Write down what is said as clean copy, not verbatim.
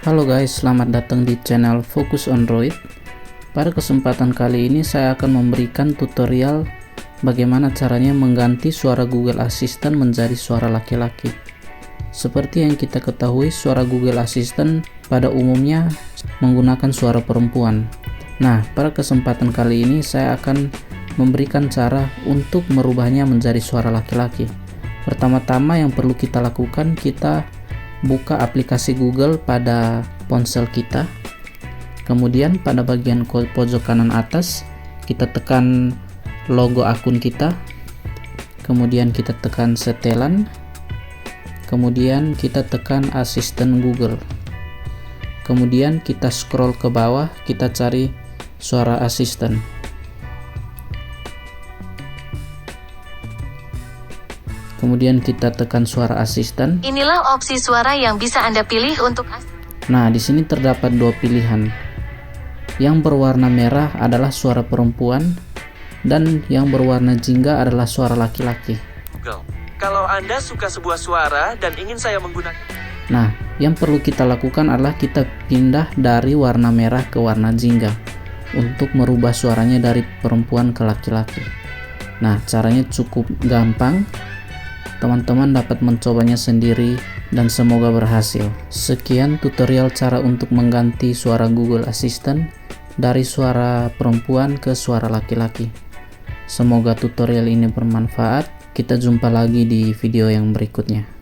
Halo guys, selamat datang di channel Fokus Android. Pada kesempatan kali ini saya akan memberikan tutorial bagaimana caranya mengganti suara Google Assistant menjadi suara laki-laki. Seperti yang kita ketahui, suara Google Assistant pada umumnya menggunakan suara perempuan. Nah, pada kesempatan kali ini saya akan memberikan cara untuk merubahnya menjadi suara laki-laki. Pertama-tama yang perlu kita lakukan, kita buka aplikasi Google pada ponsel kita. Kemudian pada bagian pojok kanan atas kita tekan logo akun kita. Kemudian kita tekan setelan. Kemudian kita tekan asisten Google. Kemudian kita scroll ke bawah, kita cari suara asisten. Kemudian kita tekan suara asisten. Inilah opsi suara yang bisa Anda pilih untuk Nah, di sini terdapat dua pilihan. Yang berwarna merah adalah suara perempuan dan yang berwarna jingga adalah suara laki-laki. Google. Kalau Anda suka sebuah suara dan ingin saya menggunakan. Nah, yang perlu kita lakukan adalah kita pindah dari warna merah ke warna jingga untuk merubah suaranya dari perempuan ke laki-laki. Nah, caranya cukup gampang. Teman-teman dapat mencobanya sendiri dan semoga berhasil. Sekian tutorial cara untuk mengganti suara Google Assistant dari suara perempuan ke suara laki-laki. Semoga tutorial ini bermanfaat. Kita jumpa lagi di video yang berikutnya.